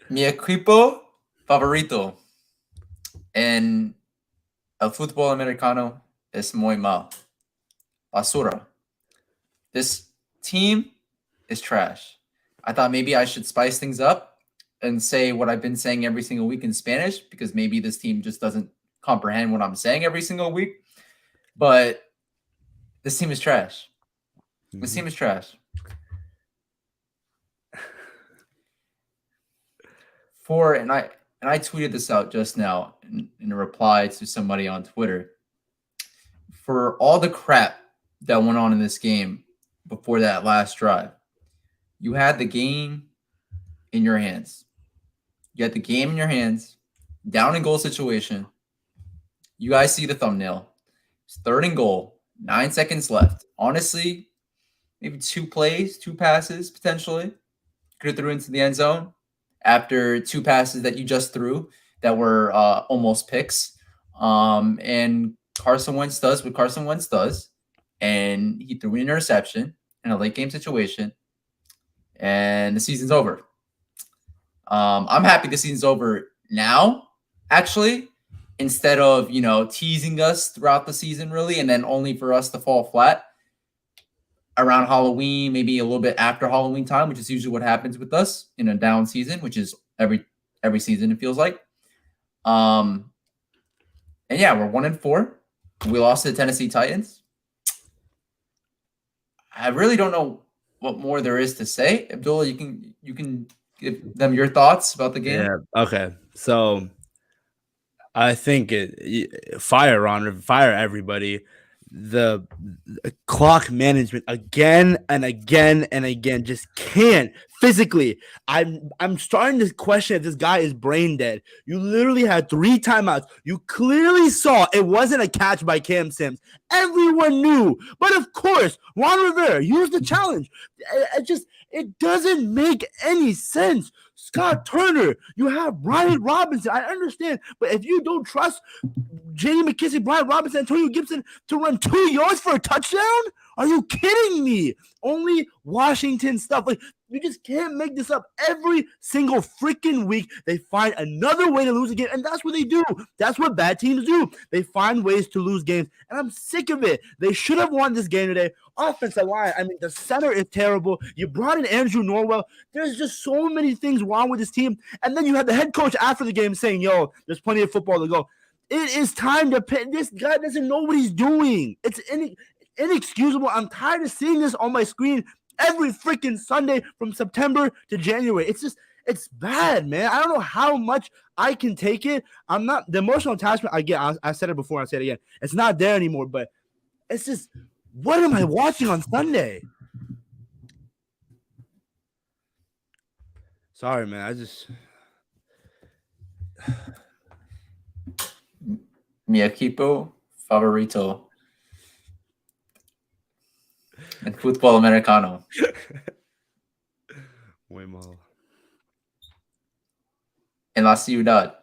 Mi equipo favorito en el fútbol americano es muy mal. Basura. This team is trash. I thought maybe I should spice things up and say what I've been saying every single week in Spanish because maybe this team just doesn't comprehend what I'm saying every single week. But this team is trash. This team is trash. And I tweeted this out just now in a reply to somebody on Twitter. For all the crap that went on in this game before that last drive, you had the game in your hands. You had the game in your hands, down and goal situation. You guys see the thumbnail. It's 3rd and goal, 9 seconds left. Honestly, maybe 2 plays, 2 passes potentially. Could have threw into the end zone after 2 passes that you just threw that were almost picks. And Carson Wentz does what Carson Wentz does. And he threw an interception in a late game situation. And the season's over. I'm happy the season's over now, actually, instead of, teasing us throughout the season, really, and then only for us to fall flat around Halloween, maybe a little bit after Halloween time, which is usually what happens with us in a down season, which is every season, it feels like. And yeah, we're 1-4. We lost to the Tennessee Titans. I really don't know what more there is to say. Abdullah, you can give them your thoughts about the game. Yeah. Okay. So I think fire everybody. The clock management again and again and again just can't physically. I'm starting to question if this guy is brain dead. You literally had 3 timeouts. You clearly saw it wasn't a catch by Cam Sims. Everyone knew, but of course, Ron Rivera used the challenge. It doesn't make any sense. Scott Turner, you have Brian Robinson. I understand, but if you don't trust J.D. McKissick, Brian Robinson, Antonio Gibson to run 2 yards for a touchdown, are you kidding me? Only Washington stuff. Like, you just can't make this up. Every single freaking week, they find another way to lose a game, and that's what they do. That's what bad teams do. They find ways to lose games, and I'm sick of it. They should have won this game today. Offensive line, I mean, the center is terrible. You brought in Andrew Norwell. There's just so many things wrong with this team, and then you had the head coach after the game saying, yo, there's plenty of football to go. It is time to pay. This guy doesn't know what he's doing. It's inexcusable. I'm tired of seeing this on my screen every freaking Sunday from September to January. It's bad, man. I don't know how much I can take it. I'm not the emotional attachment I get. I said it before. I said it again. It's not there anymore. But it's just, what am I watching on Sunday? Sorry, man. I just. Mi equipo favorito en fútbol americano. Muy mal. En la ciudad.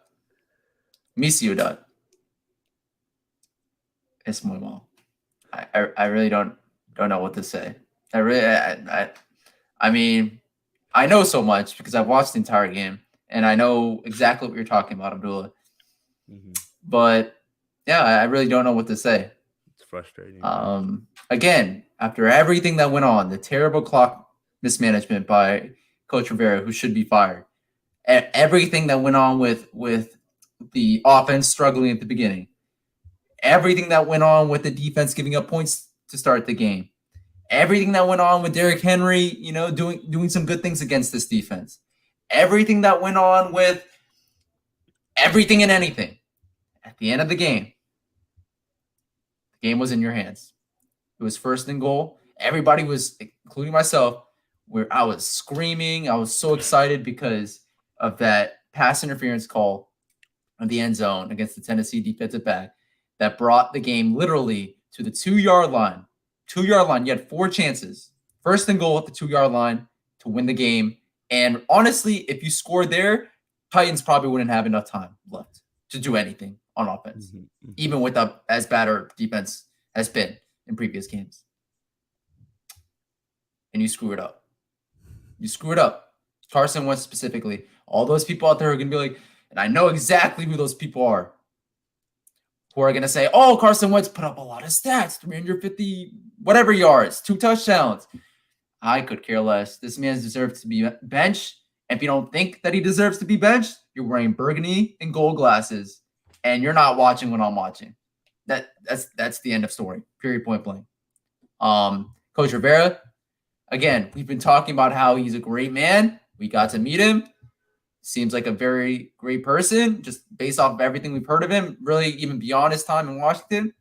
Mi ciudad. Es muy mal. I really don't know what to say. I mean, I know so much because I've watched the entire game and I know exactly what you're talking about, Abdullah. Mm-hmm. But yeah, I really don't know what to say. It's frustrating. Again, after everything that went on, the terrible clock mismanagement by Coach Rivera, who should be fired, everything that went on with the offense struggling at the beginning, everything that went on with the defense giving up points to start the game, everything that went on with Derrick Henry, doing some good things against this defense, everything that went on with everything and anything. At the end of the game was in your hands. It was 1st and goal. Everybody was, including myself, where I was screaming. I was so excited because of that pass interference call on the end zone against the Tennessee defensive back that brought the game literally to the 2-yard line. 2-yard line. You had 4 chances. 1st and goal at the 2-yard line to win the game. And honestly, if you scored there, Titans probably wouldn't have enough time left to do anything on offense, even with as bad our defense has been in previous games. And you screw it up. Carson Wentz specifically. All those people out there are going to be like, and I know exactly who those people are, who are going to say, oh, Carson Wentz put up a lot of stats, 350 whatever yards, 2 touchdowns. I could care less. This man deserves to be benched. And if you don't think that he deserves to be benched, you're wearing burgundy and gold glasses, and you're not watching what I'm watching. That's the end of story. Period. Point blank. Coach Rivera, again, we've been talking about how he's a great man. We got to meet him. Seems like a very great person, just based off of everything we've heard of him, really even beyond his time in Washington.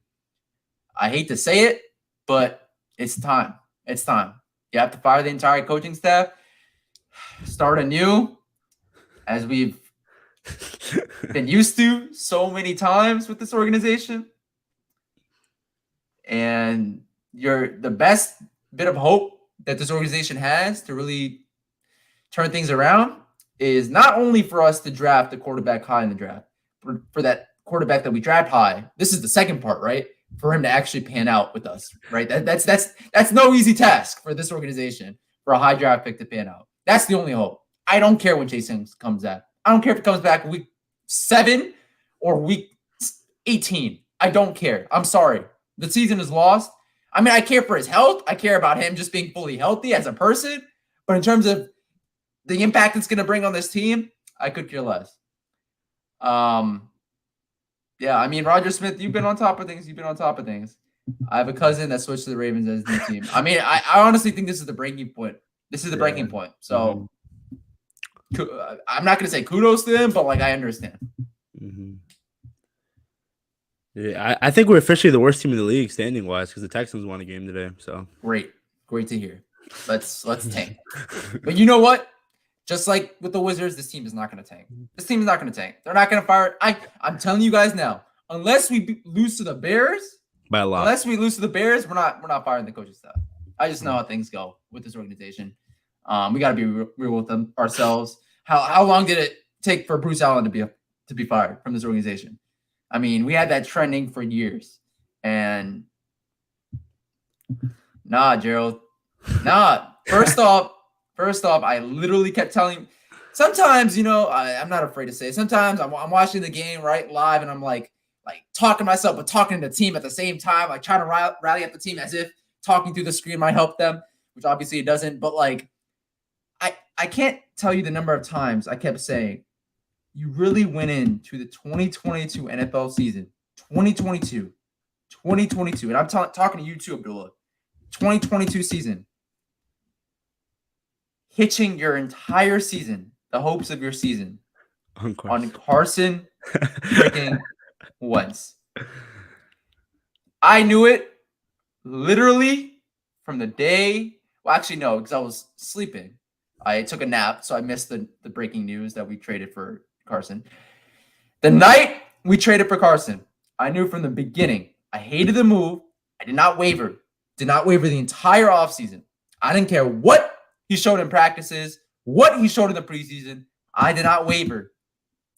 I hate to say it, but it's time. It's time. You have to fire the entire coaching staff, start anew, as we've been used to so many times with this organization. And the best bit of hope that this organization has to really turn things around is not only for us to draft a quarterback high in the draft, for that quarterback that we draft high. This is the second part, right? For him to actually pan out with us, right? That's no easy task for this organization, for a high draft pick to pan out. That's the only hope. I don't care when Chase Young comes back. I don't care if it comes back week 7 or week 18. I don't care. I'm sorry. The season is lost. I mean, I care for his health. I care about him just being fully healthy as a person. But in terms of the impact it's going to bring on this team, I could care less. Yeah, I mean, Roger Smith, you've been on top of things. I have a cousin that switched to the Ravens as the team. I mean, I honestly think this is the breaking point. Breaking point. So I'm not going to say kudos to him, but like I understand. Mm-hmm. Yeah, I think we're officially the worst team in the league standing wise because the Texans won a game today. So great to hear. Let's tank. But you know what? Just like with the Wizards, this team is not going to tank. They're not going to fire. I'm telling you guys now, unless we lose to the Bears, by a lot. We're not firing the coaching staff. I just know how things go with this organization. We got to be real with them ourselves. How long did it take for Bruce Allen to be fired from this organization? I mean, we had that trending for years. And nah, Gerald. Nah. First off, I literally kept telling. Sometimes, I'm not afraid to say it. Sometimes I'm watching the game right live, and I'm like talking to myself, but talking to the team at the same time, like trying to rally up the team as if talking through the screen might help them, which obviously it doesn't. But like, I can't tell you the number of times I kept saying, you really went into the 2022 NFL season, 2022, and I'm talking to you too, Abdullah, 2022 season, hitching your entire season, the hopes of your season, on Carson freaking Wentz. I knew it literally from the day. Well, actually, no, because I was sleeping. I took a nap, so I missed the breaking news that we traded for Carson. The night we traded for Carson, I knew from the beginning. I hated the move. I did not waver. The entire offseason. I didn't care what he showed in practices, what he showed in the preseason. I did not waver.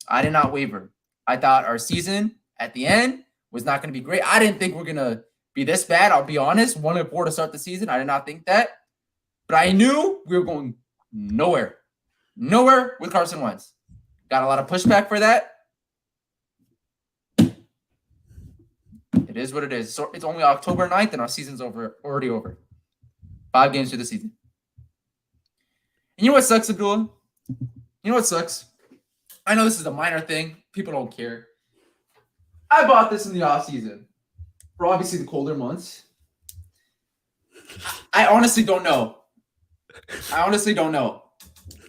I thought our season at the end was not going to be great. I didn't think we're going to be this bad. I'll be honest. 1-4 to start the season. I did not think that. But I knew we were going nowhere with Carson Wentz. Got a lot of pushback for that. It is what it is. So it's only October 9th and our season's already over. 5 games through the season. And you know what sucks, Abdullah? I know this is a minor thing. People don't care. I bought this in the offseason for obviously the colder months. I honestly don't know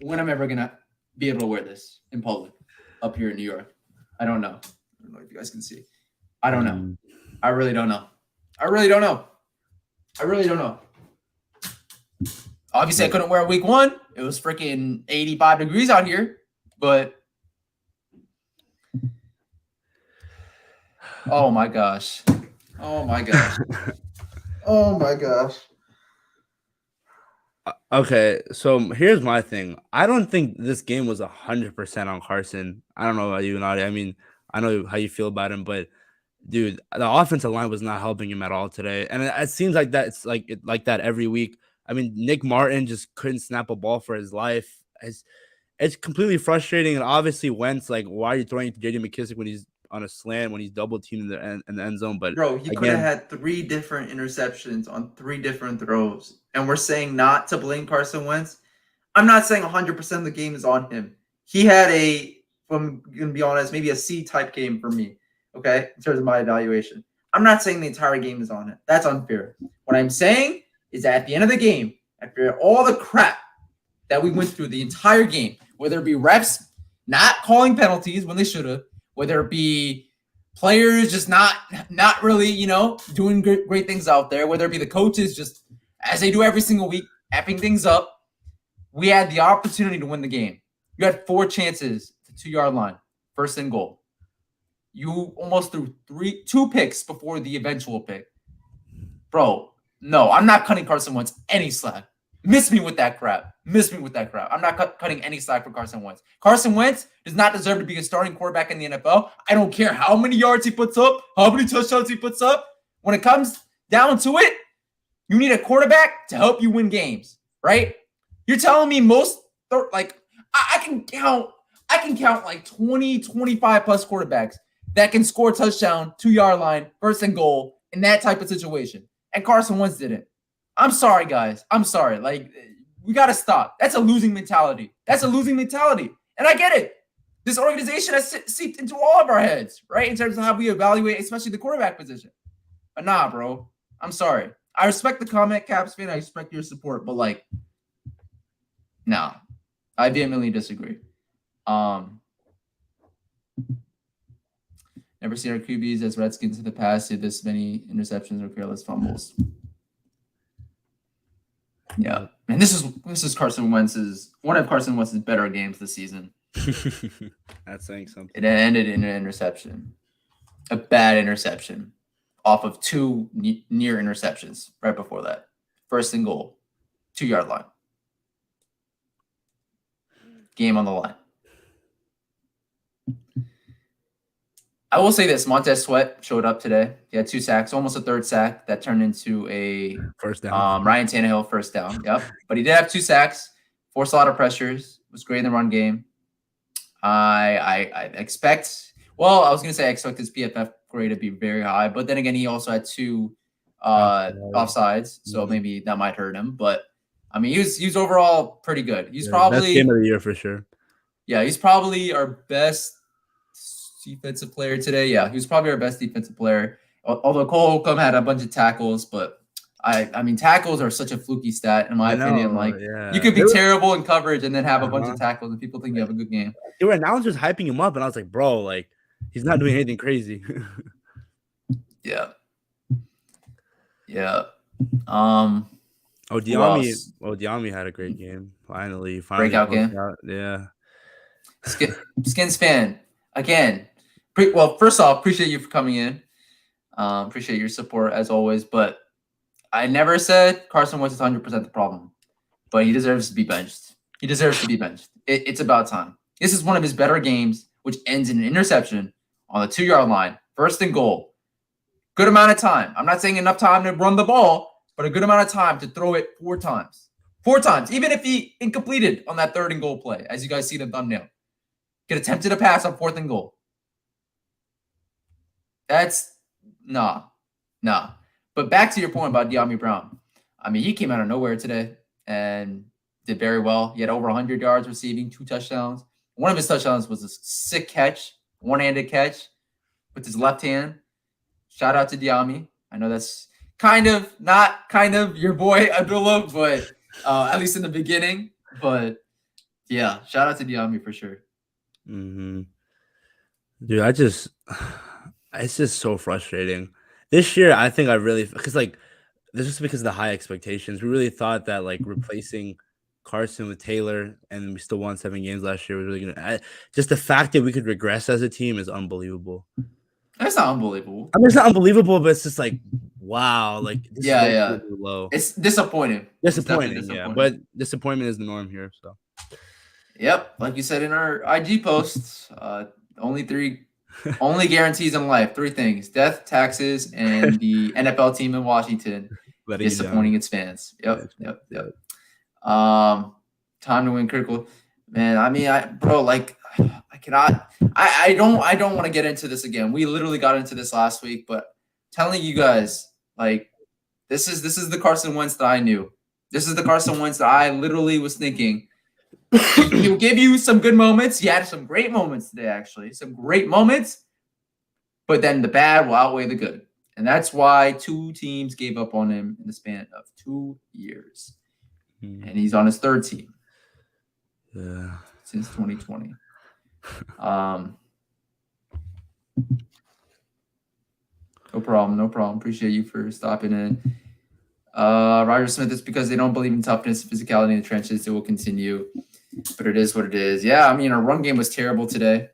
when I'm ever going to be able to wear this in public up here in New York. I don't know. I don't know if you guys can see. I don't know. I really don't know. Obviously, I couldn't wear it week 1. It was freaking 85 degrees out here. But, oh my gosh. Okay, so here's my thing. I don't think this game was 100% on Carson. I don't know about you, Nadia. I mean, I know how you feel about him, but dude, the offensive line was not helping him at all today. And it seems like that. It's like that every week. I mean, Nick Martin just couldn't snap a ball for his life. it's completely frustrating. And obviously, Wentz, like, why are you throwing it to JD McKissic when he's on a slant, when he's double teamed in the end zone? But Bro, he could have again, had 3 different interceptions on 3 different throws. And we're saying not to blame Carson Wentz. I'm not saying 100% of the game is on him. He had if I'm going to be honest, maybe a C-type game for me, okay, in terms of my evaluation. I'm not saying the entire game is on him. That's unfair. What I'm saying is that at the end of the game, after all the crap that we went through the entire game, whether it be refs not calling penalties when they should have, whether it be players just not really, doing great things out there, whether it be the coaches just, as they do every single week, effing things up, we had the opportunity to win the game. You had 4 chances at the 2-yard line, first and goal. You almost threw 2 picks before the eventual pick. Bro, no, I'm not cutting Carson Wentz any slack. Miss me with that crap. I'm not cutting any slack for Carson Wentz. Carson Wentz does not deserve to be a starting quarterback in the NFL. I don't care how many yards he puts up, how many touchdowns he puts up. When it comes down to it, you need a quarterback to help you win games, right? You're telling me I can count like 20, 25 plus quarterbacks that can score a touchdown, 2-yard line, first and goal in that type of situation. And Carson Wentz didn't. I'm sorry, guys. I'm sorry. Like, we got to stop. That's a losing mentality. And I get it. This organization has seeped into all of our heads, right? In terms of how we evaluate, especially the quarterback position. But nah, bro. I'm sorry. I respect the comment, Caps fan. I respect your support. But, nah. I vehemently disagree. Never seen our QBs as Redskins in the past did this many interceptions or careless fumbles. Yeah, and this is Carson Wentz's one of Carson Wentz's better games this season. That's saying something. It ended in an interception, a bad interception, off of 2 near interceptions right before that. First and goal, 2-yard line. Game on the line. I will say this: Montez Sweat showed up today. He had 2 sacks, almost a 3rd sack that turned into a first down. Ryan Tannehill first down. Yep, but he did have 2 sacks, forced a lot of pressures. Was great in the run game. I expect. Well, I was gonna say I expect his PFF grade to be very high, but then again, he also had 2 offsides, so maybe that might hurt him. But I mean, he was overall pretty good. He's probably best game of the year for sure. Yeah, he's probably our best defensive player today. Yeah, he was probably our best defensive player. Although Cole Holcomb had a bunch of tackles, but I mean, tackles are such a fluky stat in my opinion. You could be terrible in coverage and then have a bunch of tackles, and people think you have a good game. There were announcers hyping him up, and I was like, bro, like, he's not doing anything crazy. Yeah. Diami had a great game. Finally breakout game. Yeah. Skins fan again. First off, appreciate you for coming in. Appreciate your support as always. But I never said Carson Wentz is 100% the problem, but he deserves to be benched. It's about time. This is one of his better games, which ends in an interception on the 2-yard line, first and goal. Good amount of time. I'm not saying enough time to run the ball, but a good amount of time to throw it 4 times. 4 times, even if he incompleted on that 3rd and goal play, as you guys see the thumbnail. Get attempted a pass on 4th and goal. That's nah. But back to your point about De'Ami Brown. I mean, he came out of nowhere today and did very well. He had over 100 yards receiving, 2 touchdowns. One of his touchdowns was a sick catch, one-handed catch with his left hand. Shout out to De'Ami. I know that's not your boy Abdullah, but at least in the beginning. But yeah, shout out to De'Ami for sure. Mm-hmm. Dude, it's just so frustrating. This year, I think because this is because of the high expectations. We really thought that replacing Carson with Taylor, and we still won 7 games last year, was really gonna. Just the fact that we could regress as a team is unbelievable. That's not unbelievable. I mean, it's not unbelievable, but it's just wow. Yeah. Low. It's disappointing. Yeah. But disappointment is the norm here. So. Yep, like you said in our IG posts, only guarantees in life: 3 things: death, taxes, and the NFL team in Washington disappointing its fans. Yep. Time to win critical. Man, I mean, bro, like, I cannot. I don't want to get into this again. We literally got into this last week, but telling you guys, like, this is the Carson Wentz that I knew. This is the Carson Wentz that I literally was thinking. He'll give you some good moments. He had some great moments today, actually, some great moments. But then the bad will outweigh the good, and that's why 2 teams gave up on him in the span of 2 years, and he's on his 3rd team. Yeah. Since 2020. No problem. Appreciate you for stopping in. Roger Smith, it's because they don't believe in toughness, physicality in the trenches. It will continue, but it is what it is. Yeah, I mean, our run game was terrible today.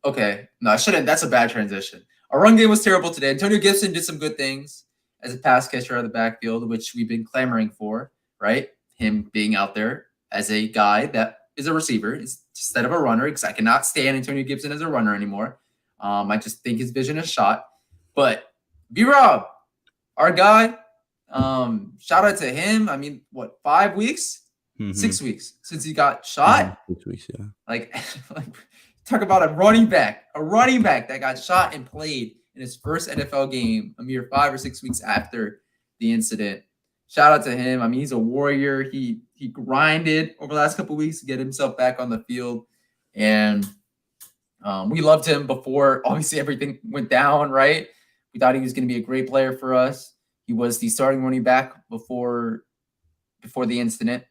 Okay. No, I shouldn't. That's a bad transition. Our run game was terrible today. Antonio Gibson did some good things as a pass catcher out of the backfield, which we've been clamoring for, right? Him being out there as a guy that is a receiver instead of a runner, because I cannot stand Antonio Gibson as a runner anymore. I just think his vision is shot. But B-Rob, our guy, shout out to him. I mean, what, 5 weeks? 6 weeks since he got shot? 6 weeks, yeah. Like talk about a running back that got shot and played in his first NFL game a mere 5 or 6 weeks after the incident. Shout out to him. I mean, he's a warrior. He grinded over the last couple of weeks to get himself back on the field. And we loved him before, obviously, everything went down, right? We thought he was going to be a great player for us. He was the starting running back before the incident.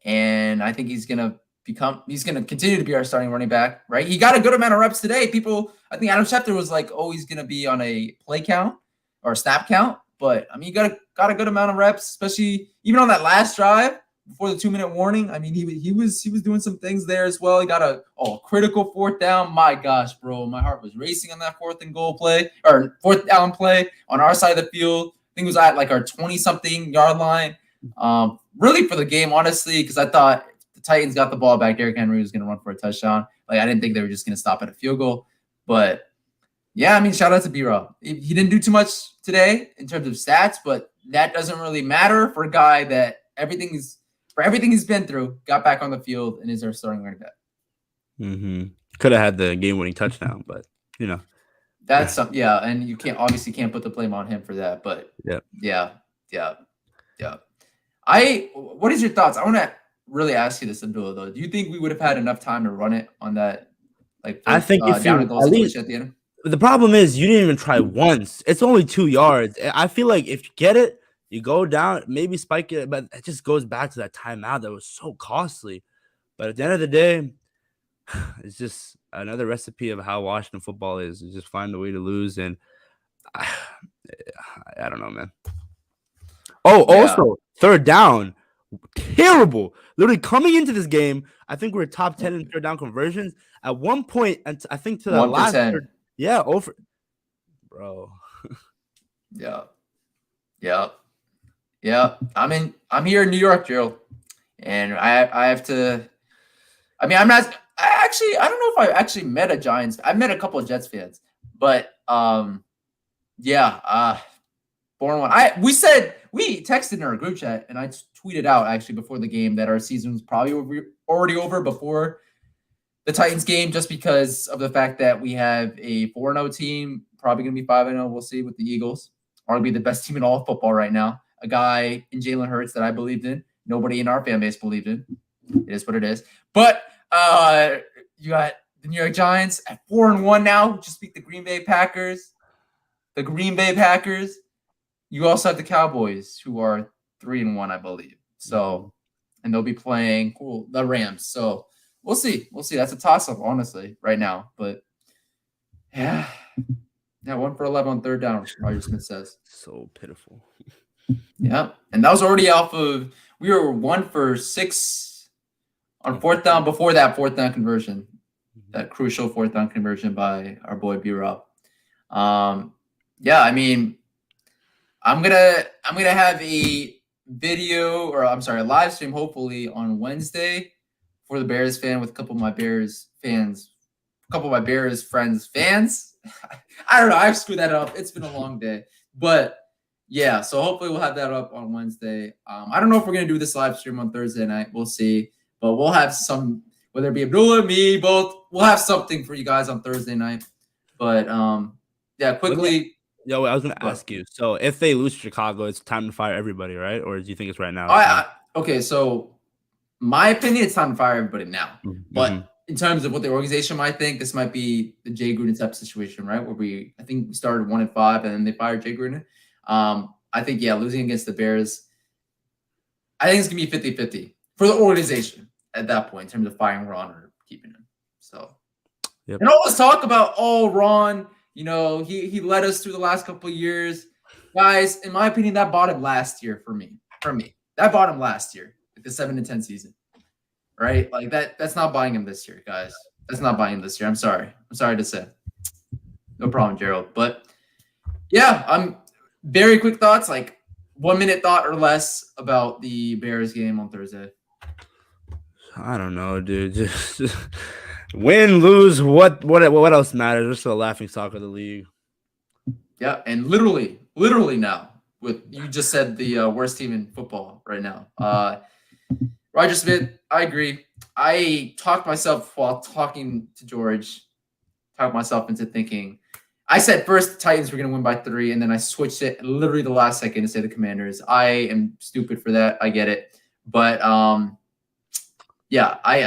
And I think he's going to continue to be our starting running back, right? He got a good amount of reps today. I think Adam Schefter was like, oh, he's going to be on a play count or a snap count. But, I mean, he got a good amount of reps, especially even on that last drive before the 2-minute warning. I mean, he was doing some things there as well. He got a critical 4th down. My gosh, bro, my heart was racing on that 4th and goal play or 4th down play on our side of the field. I think it was at like our 20-something yard line. Really for the game, honestly, because I thought the Titans got the ball back. Derrick Henry was going to run for a touchdown. Like, I didn't think they were just going to stop at a field goal. But yeah, I mean, shout out to B-Rob. He didn't do too much today in terms of stats, but that doesn't really matter for a guy that everything he's been through, got back on the field and is our starting running back. Could have had the game-winning touchdown, but you know. That's and you can't put the blame on him for that. But yeah. What is your thoughts? I want to really ask you this, Abdullah, though. Do you think we would have had enough time to run it on that? Like, I think if down you and goal situation at the end. The problem is you didn't even try once. It's only 2 yards. I feel like if you get it, you go down, maybe spike it, but it just goes back to that timeout that was so costly. But at the end of the day, it's just another recipe of how Washington football is. You just find a way to lose, and I don't know, man. Also, 3rd down, terrible. Literally coming into this game, I think we're top 10 in 3rd down conversions. At one point, and I think to the last 3rd. Yeah, over, bro. Yeah. I'm here in New York, Gerald, and I have to. I mean, I don't know if I actually met a Giants. I met a couple of Jets fans, but born one. We texted in our group chat, and I tweeted out actually before the game that our season was probably already over before the Titans game, just because of the fact that we have a 4-0 team, probably going to be 5-0. We'll see with the Eagles. Arguably the best team in all of football right now. A guy in Jalen Hurts that I believed in. Nobody in our fan base believed in. It is what it is. But you got the New York Giants at 4-1 now, just beat the Green Bay Packers. You also have the Cowboys, who are 3-1, I believe. So, and they'll be playing the Rams. So we'll see. That's a toss-up, honestly, right now. But yeah, 1 for 11 on 3rd down, Roger Smith says. So pitiful. Yeah, and that was already off of. We were 1 for 6 on 4th down before that 4th down conversion, that crucial 4th down conversion by our boy B-Rob. I mean, I'm gonna have a live stream hopefully on Wednesday for the Bears fan with a couple of my Bears friends fans. I don't know. I've screwed that up. It's been a long day, but yeah. So hopefully we'll have that up on Wednesday. I don't know if we're gonna do this live stream on Thursday night. We'll see. But we'll have some, whether it be Abdullah, me, both, we'll have something for you guys on Thursday night. But yeah, quickly. I was going to ask you. So if they lose Chicago, it's time to fire everybody, right? Or do you think it's right now? Okay, so my opinion, it's time to fire everybody now. Mm-hmm. But in terms of what the organization might think, this might be the Jay Gruden type situation, right? Where I think we started 1-5 and then they fired Jay Gruden. I think, losing against the Bears, I think it's going to be 50-50 for the organization at that point in terms of firing Ron or keeping him. So, and always talk about, Ron, he led us through the last couple of years. Guys, in my opinion, that bottom last year for me. That bottom last year, like the 7-10 season. Right? Like that's not buying him this year, guys. That's not buying him this year. I'm sorry to say. No problem, Gerald. But yeah, I'm very quick thoughts, like 1 minute thought or less about the Bears game on Thursday. I don't know, dude. Just win, lose, what else matters? Just the laughing stock of the league. Yeah, and literally now, with you just said the worst team in football right now. Roger Smith, I agree. I talked myself while talking to George, talked myself into thinking. I said first the Titans were going to win by 3, and then I switched it literally the last second to say the Commanders. I am stupid for that. I get it. But, I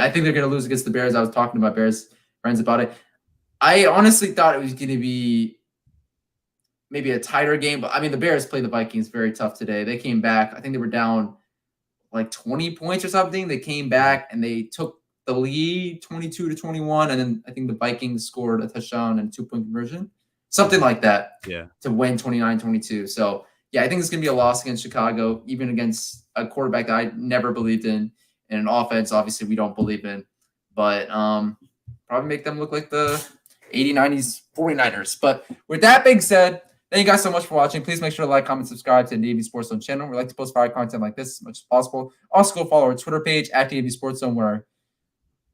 think they're going to lose against the Bears. I was talking to my Bears friends about it. I honestly thought it was going to be maybe a tighter game. But, the Bears played the Vikings very tough today. They came back. I think they were down like 20 points or something. They came back and they took the lead 22-21. And then I think the Vikings scored a touchdown and 2-point conversion, something like that. Yeah. To win 29-22. So I think it's going to be a loss against Chicago, even against a quarterback that I never believed in, and an offense, obviously we don't believe in, but probably make them look like the 80s, 90s 49ers. But with that being said, thank you guys so much for watching. Please make sure to like, comment, subscribe to the DMVSportsZone channel. We like to post fire content like this as much as possible. Also, go follow our Twitter page at DMVSportsZone, where I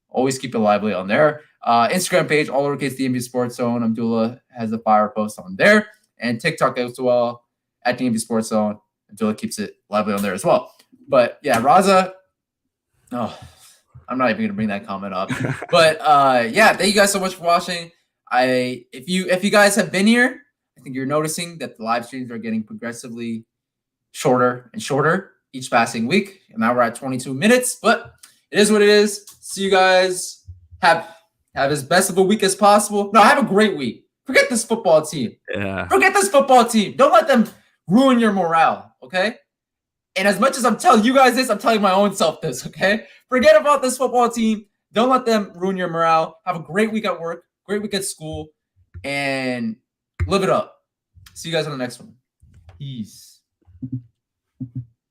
always keep it lively on there. Instagram page, all lowercase DMVSportsZone. Abdullah has the fire post on there. And TikTok as well at DMVSportsZone. Abdullah keeps it lively on there as well. But yeah, Raza. I'm not even going to bring that comment up. But thank you guys so much for watching. If you guys have been here, I think you're noticing that the live streams are getting progressively shorter and shorter each passing week. And now we're at 22 minutes, but it is what it is. See you guys. Have as best of a week as possible. No, have a great week. Forget this football team. Yeah. Forget this football team. Don't let them ruin your morale, okay? And as much as I'm telling you guys this, I'm telling my own self this, okay? Forget about this football team. Don't let them ruin your morale. Have a great week at work, great week at school, and live it up. See you guys on the next one. Peace.